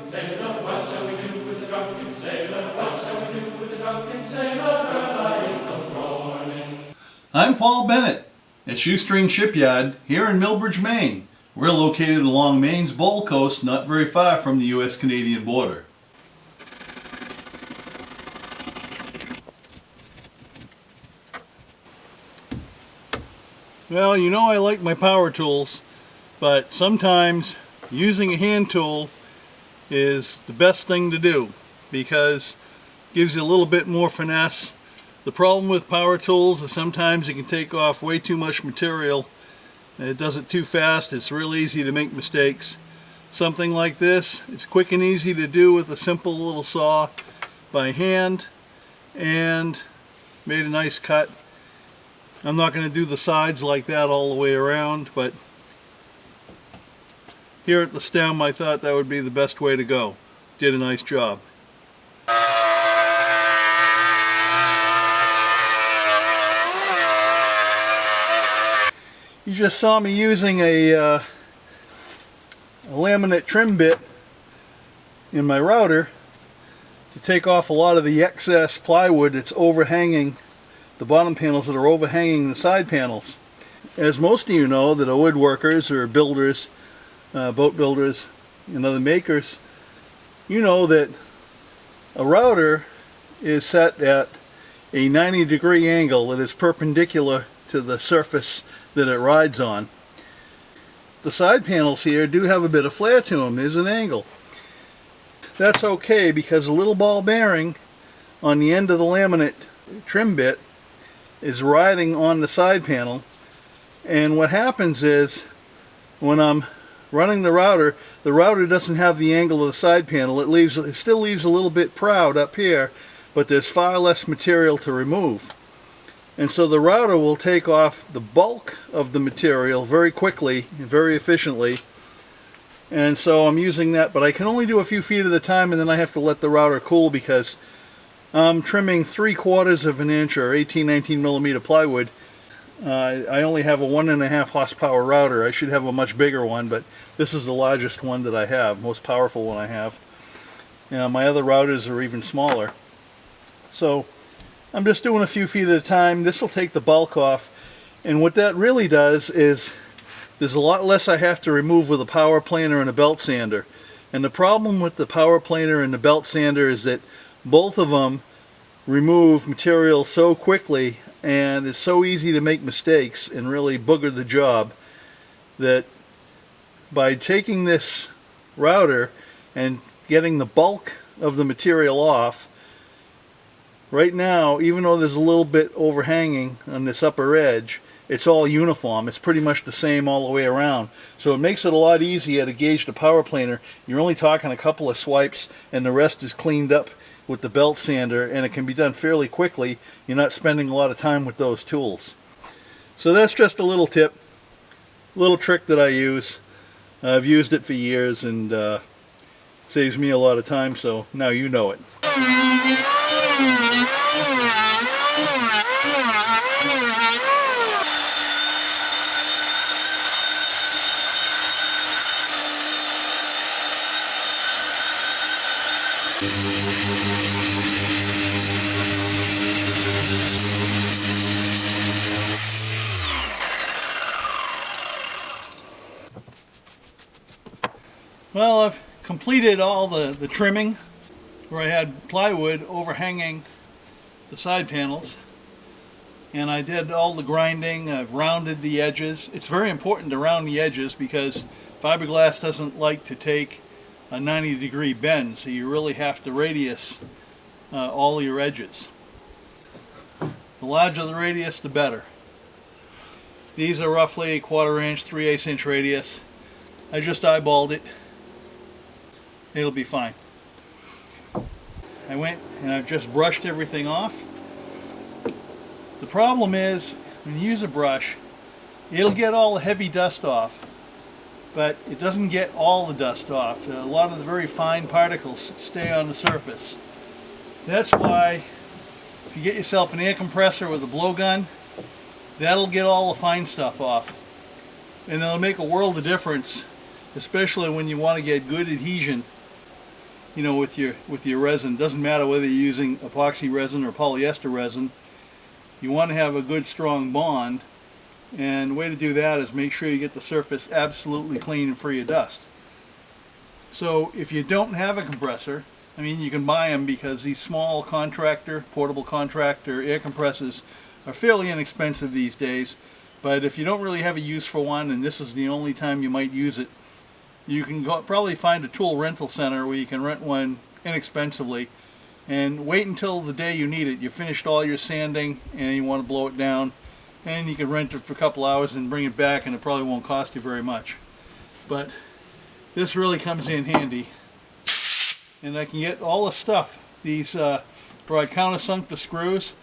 drunken sailor? What shall we do with the drunken sailor? What shall we do with the drunken sailor early in the morning? I'm Paul Bennett at Shoestring Shipyard here in Millbridge, Maine. We're located along Maine's Bold Coast, not very far from the U.S.-Canadian border. Well, you know I like my power tools, but sometimes using a hand tool is the best thing to do because it gives you a little bit more finesse. The problem with power tools is sometimes you can take off way too much material and it does it too fast. It's real easy to make mistakes. Something like this, it's quick and easy to do with a simple little saw by hand and made a nice cut. I'm not going to do the sides like that all the way around, but here at the stem I thought that would be the best way to go. Did a nice job. You just saw me using a laminate trim bit in my router to take off a lot of the excess plywood that's overhanging the bottom panels, that are overhanging the side panels. As most of you know that are woodworkers or builders, boat builders and other makers, you know that a router is set at a 90-degree angle that is perpendicular to the surface that it rides on. The side panels here do have a bit of flare to them. There's an angle. That's okay because a little ball bearing on the end of the laminate trim bit is riding on the side panel, and what happens is when I'm running the router doesn't have the angle of the side panel. It still leaves a little bit proud up here, but there's far less material to remove. And so the router will take off the bulk of the material very quickly and very efficiently. And so I'm using that, but I can only do a few feet at a time, and then I have to let the router cool because I'm trimming 3/4 of an inch or 18-19 millimeter plywood. I only have a 1.5 horsepower router. I should have a much bigger one, but this is the largest one that I have, most powerful one I have. My other routers are even smaller. So I'm just doing a few feet at a time. This will take the bulk off, and what that really does is there's a lot less I have to remove with a power planer and a belt sander. And the problem with the power planer and the belt sander is that both of them remove material so quickly, and it's so easy to make mistakes and really booger the job, that by taking this router and getting the bulk of the material off, right now, even though there's a little bit overhanging on this upper edge, it's all uniform. It's pretty much the same all the way around. So it makes it a lot easier to gauge the power planer. You're only talking a couple of swipes and the rest is cleaned up with the belt sander, and it can be done fairly quickly. You're not spending a lot of time with those tools. So that's just a little tip, little trick that I use. I've used it for years and saves me a lot of time, so now you know it. Well, I've completed all the trimming where I had plywood overhanging the side panels, and I did all the grinding. I've rounded the edges. It's very important to round the edges because fiberglass doesn't like to take a 90-degree bend, so you really have to radius all your edges. The larger the radius, the better. These are roughly 1/4 inch, 3/8 inch radius. I just eyeballed it. It'll be fine. I went and I've just brushed everything off. The problem is when you use a brush, it'll get all the heavy dust off, but it doesn't get all the dust off. A lot of the very fine particles stay on the surface. That's why if you get yourself an air compressor with a blowgun, that'll get all the fine stuff off. And it'll make a world of difference, especially when you want to get good adhesion you know, with your resin. It doesn't matter whether you're using epoxy resin or polyester resin. You want to have a good strong bond, and the way to do that is make sure you get the surface absolutely clean and free of dust. So if you don't have a compressor, I mean, you can buy them because these small portable contractor air compressors are fairly inexpensive these days. But if you don't really have a use for one, and this is the only time you might use it, you can probably find a tool rental center where you can rent one inexpensively, and wait until the day you need it. You finished all your sanding and you want to blow it down, and you can rent it for a couple hours and bring it back, and it probably won't cost you very much. But this really comes in handy, and I can get all the stuff. These where I countersunk the screws,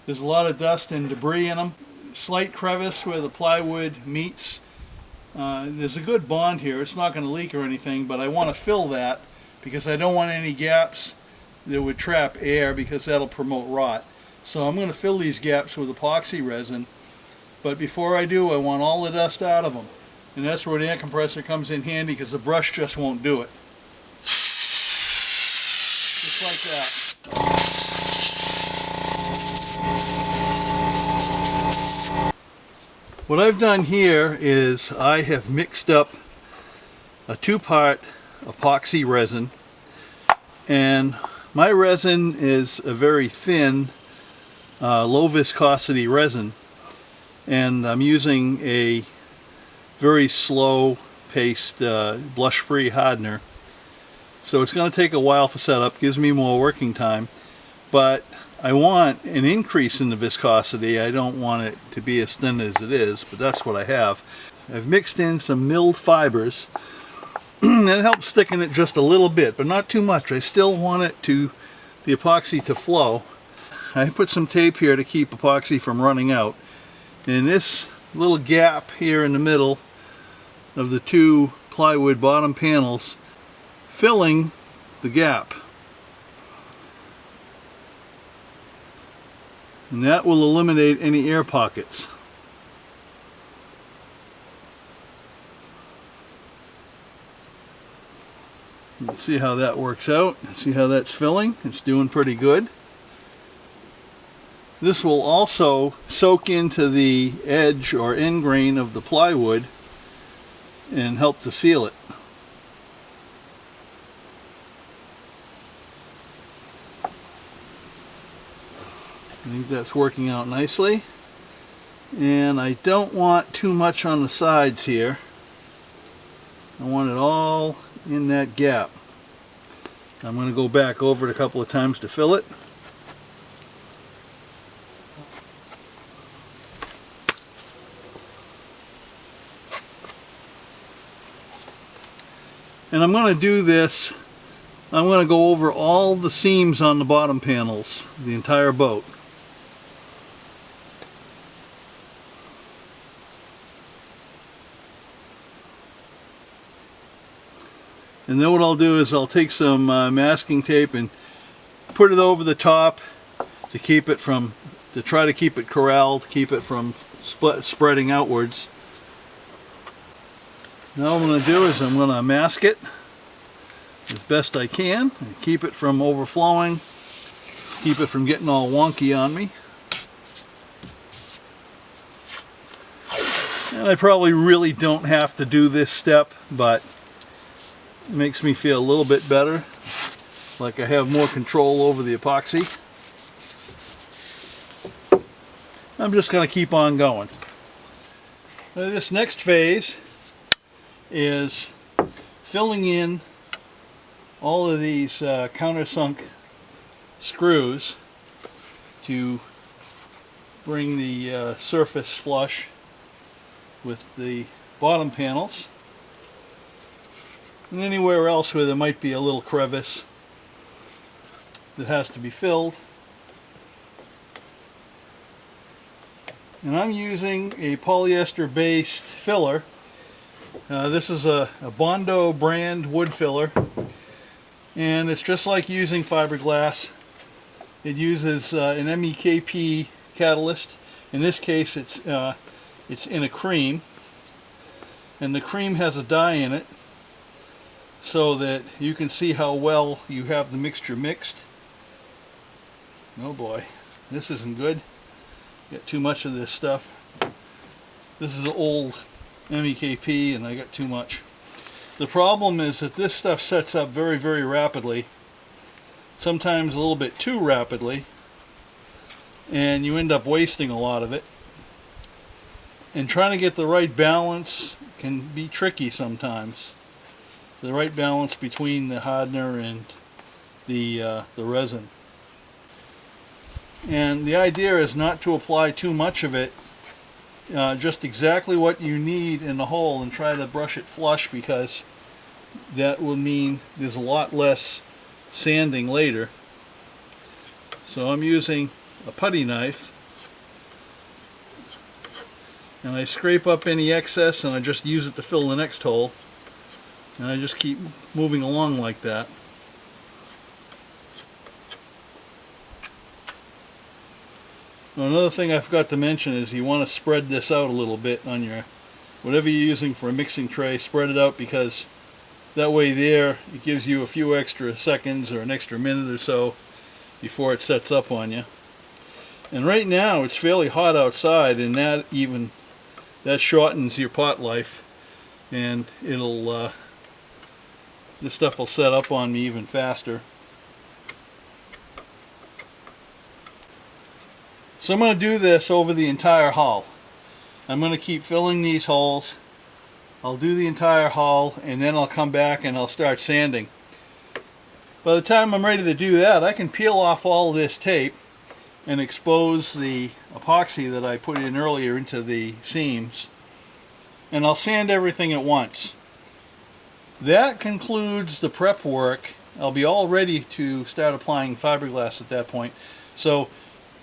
there's a lot of dust and debris in them. Slight crevice where the plywood meets. There's a good bond here. It's not going to leak or anything, but I want to fill that because I don't want any gaps that would trap air, because that'll promote rot. So I'm going to fill these gaps with epoxy resin, but before I do, I want all the dust out of them. And that's where the air compressor comes in handy, because the brush just won't do it. Just like that. What I've done here is I have mixed up a 2-part epoxy resin, and my resin is a very thin, low viscosity resin, and I'm using a very slow paced blush free hardener, so it's going to take a while for setup. Gives me more working time, but I want an increase in the viscosity. I don't want it to be as thin as it is, but that's what I have. I've mixed in some milled fibers and it helps thicken it just a little bit, but not too much. I still want the epoxy to flow. I put some tape here to keep epoxy from running out. And this little gap here in the middle of the 2 plywood bottom panels, filling the gap. And that will eliminate any air pockets. Let's see how that works out. See how that's filling? It's doing pretty good. This will also soak into the edge or end grain of the plywood and help to seal it. I think that's working out nicely. And I don't want too much on the sides here. I want it all in that gap. I'm going to go back over it a couple of times to fill it. And I'm going to do this, I'm going to go over all the seams on the bottom panels, the entire boat. And then what I'll do is I'll take some masking tape and put it over the top to keep it from, to try to keep it corralled, keep it from spreading outwards. Now what I'm going to do is I'm going to mask it as best I can and keep it from overflowing, keep it from getting all wonky on me. And I probably really don't have to do this step, but it makes me feel a little bit better, like I have more control over the epoxy. I'm just going to keep on going. Now this next phase is filling in all of these countersunk screws to bring the surface flush with the bottom panels. And anywhere else where there might be a little crevice that has to be filled. And I'm using a polyester based filler. This is a Bondo brand wood filler, and it's just like using fiberglass. It uses an MEKP catalyst. In this case it's in a cream, and the cream has a dye in it. so that you can see how well you have the mixture mixed. Oh boy, this isn't good. Got too much of this stuff. This is old MEKP and I got too much. The problem is that this stuff sets up very, very rapidly, sometimes a little bit too rapidly, and you end up wasting a lot of it. And trying to get the right balance can be tricky sometimes. The right balance between the hardener and the resin. And the idea is not to apply too much of it, just exactly what you need in the hole, and try to brush it flush, because that will mean there's a lot less sanding later. So I'm using a putty knife, and I scrape up any excess and I just use it to fill the next hole, and I just keep moving along like that. Now, another thing I forgot to mention is you want to spread this out a little bit on your, whatever you're using for a mixing tray, spread it out, because that way there it gives you a few extra seconds or an extra minute or so before it sets up on you. And right now it's fairly hot outside, and that shortens your pot life, and it'll this stuff will set up on me even faster. So I'm going to do this over the entire hull. I'm going to keep filling these holes. I'll do the entire hull, and then I'll come back and I'll start sanding. By the time I'm ready to do that, I can peel off all this tape and expose the epoxy that I put in earlier into the seams, and I'll sand everything at once. That concludes the prep work. I'll be all ready to start applying fiberglass at that point. So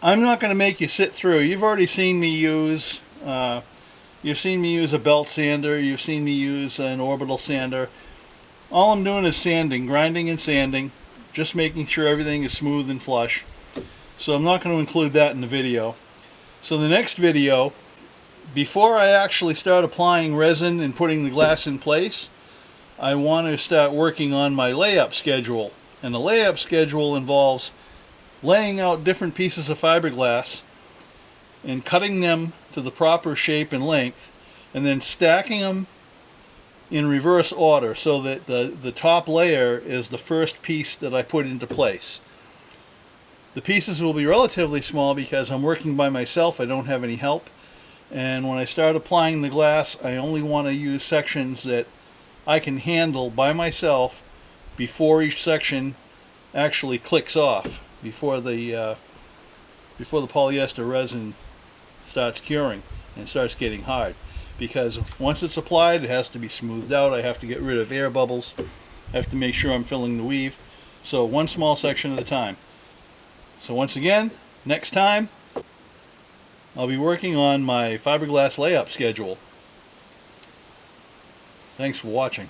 I'm not going to make you sit through. You've already seen me use a belt sander. You've seen me use an orbital sander. All I'm doing is sanding, grinding and sanding, just making sure everything is smooth and flush. So I'm not going to include that in the video. So the next video, before I actually start applying resin and putting the glass in place, I want to start working on my layup schedule. And the layup schedule involves laying out different pieces of fiberglass and cutting them to the proper shape and length, and then stacking them in reverse order so that the top layer is the first piece that I put into place. The pieces will be relatively small because I'm working by myself. I don't have any help, and when I start applying the glass, I only want to use sections that I can handle by myself before each section actually clicks off, before the polyester resin starts curing and starts getting hard. Because once it's applied, it has to be smoothed out. I have to get rid of air bubbles. I have to make sure I'm filling the weave. So one small section at a time. So once again, next time, I'll be working on my fiberglass layup schedule. Thanks for watching.